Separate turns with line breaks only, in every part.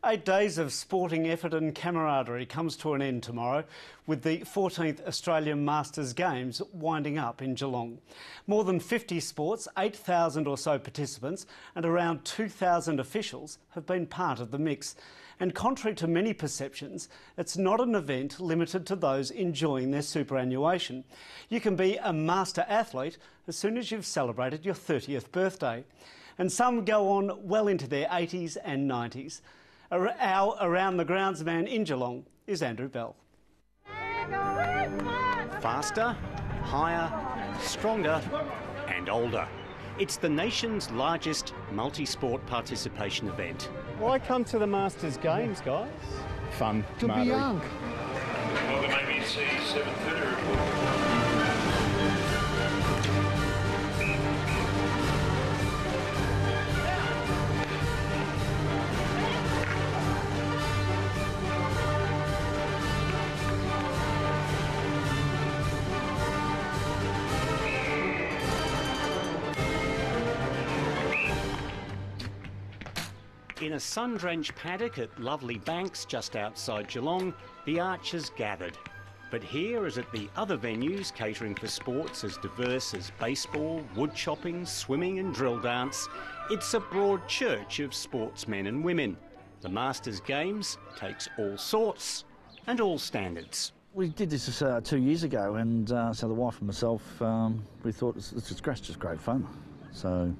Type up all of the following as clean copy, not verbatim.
8 days of sporting effort and camaraderie comes to an end tomorrow with the 14th Australian Masters Games winding up in Geelong. More than 50 sports, 8,000 or so participants and around 2,000 officials have been part of the mix. And contrary to many perceptions, it's not an event limited to those enjoying their superannuation. You can be a master athlete as soon as you've celebrated your 30th birthday. And some go on well into their 80s and 90s. Our Around the Grounds man in Geelong is Andrew Bell.
Faster, higher, stronger and older. It's the nation's largest multi-sport participation event.
Why come to the Masters Games, guys?
Fun.
To be young.
Well, the ABC 7:30 report.
In a sun-drenched paddock at Lovely Banks just outside Geelong, the archers gathered. But here, as at the other venues catering for sports as diverse as baseball, wood chopping, swimming and drill dance, it's a broad church of sportsmen and women. The Masters Games takes all sorts and all standards.
We did this 2 years ago, and so the wife and myself, we thought it's just great fun. So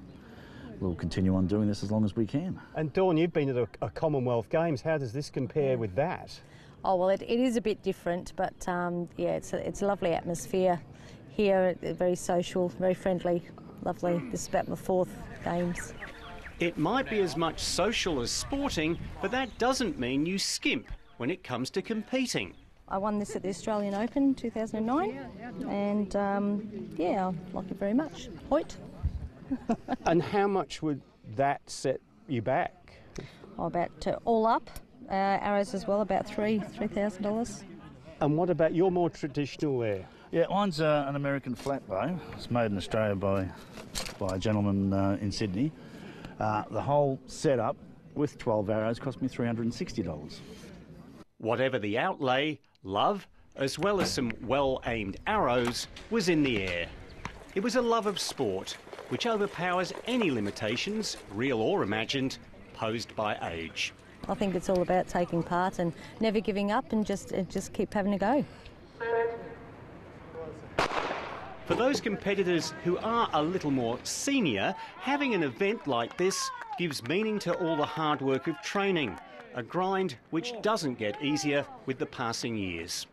we'll continue on doing this as long as we can.
And Dawn, you've been at a Commonwealth Games. How does this compare with that?
Oh, well, it is a bit different, but yeah, it's a lovely atmosphere here, very social, very friendly, lovely. This is about my 4th Games.
It might be as much social as sporting, but that doesn't mean you skimp when it comes to competing.
I won this at the Australian Open 2009, and yeah, I like it very much. Hoyt.
And how much would that set you back?
Oh, about all up, arrows as well, about $3,000.
And what about your more traditional there?
Yeah, mine's an American flat bow. It's made in Australia by a gentleman in Sydney. The whole setup with 12 arrows cost me $360.
Whatever the outlay, love, as well as some well-aimed arrows, was in the air. It was a love of sport, which overpowers any limitations, real or imagined, posed by age.
I think it's all about taking part and never giving up and just keep having a go.
For those competitors who are a little more senior, having an event like this gives meaning to all the hard work of training, a grind which doesn't get easier with the passing years.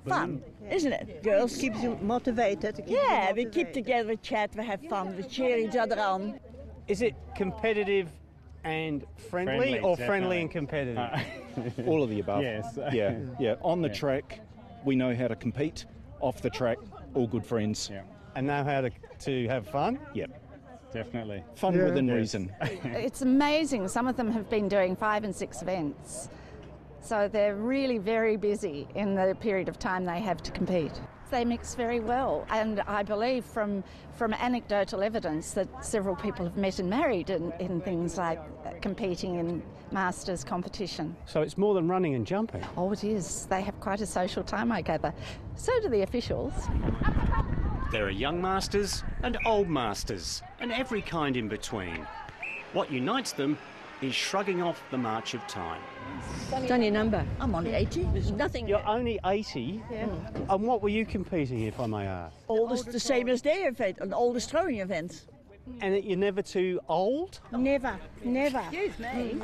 Fun, isn't it? Girls keeps you motivated. Yeah, we keep together, we chat, we have fun, we cheer each other on.
Is it competitive and friendly or
definitely.
Friendly and competitive?
All of the above.
Yes.
Yeah. On the track, we know how to compete. Off the track, all good friends.
Yeah. And know how to have fun?
Yep.
Definitely.
Fun within reason.
It's amazing. Some of them have been doing 5 and 6 events. So they're really very busy in the period of time they have to compete. They mix very well, and I believe from anecdotal evidence that several people have met and married in things like competing in Masters competition.
So it's more than running and jumping?
Oh, it is. They have quite a social time, I gather. So do the officials.
There are young masters and old masters, and every kind in between. What unites them is shrugging off the march of time.
It's on your number. I'm only 80. There's nothing.
You're only 80?
Yeah.
And what were you competing, if I may ask?
Oldest, the same as their event, an oldest throwing event.
And you're never too old?
Never. Excuse me.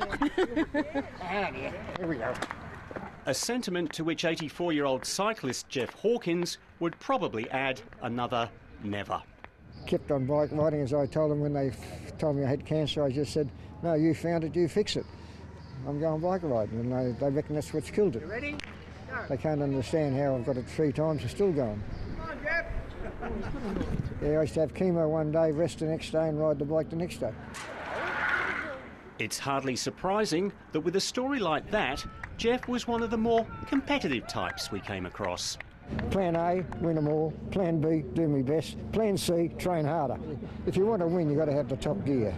Here we go.
A sentiment to which 84-year-old cyclist Geoff Hawkins would probably add another never.
Kept on bike riding, as I told them when they told me I had cancer. I just said, no, you found it, you fix it. I'm going bike riding, and they reckon that's what's killed it. Ready? They can't understand how I've got it 3 times and still going. Come on, Jeff. Yeah, I used to have chemo one day, rest the next day and ride the bike the next day.
It's hardly surprising that with a story like that, Geoff was one of the more competitive types we came across.
Plan A, win them all. Plan B, do me best. Plan C, train harder. If you want to win, you've got to have the top gear.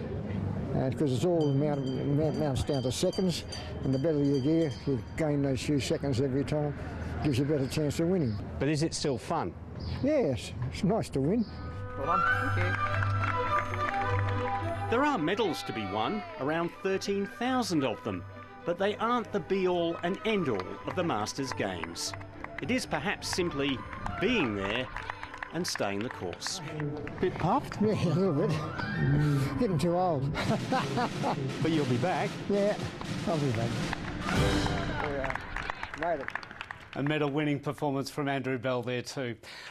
because it's all amounts down to seconds, and the better you gear, you gain those few seconds every time, gives you a better chance of winning.
But is it still fun?
Yes, it's nice to win.
Well done. Thank you.
There are medals to be won, around 13,000 of them, but they aren't the be-all and end-all of the Masters Games. It is perhaps simply being there and staying the course.
Bit puffed?
Yeah, a little bit. Getting too old.
But you'll be back?
Yeah, I'll be back. Made it.
A medal-winning performance from Andrew Bell there too.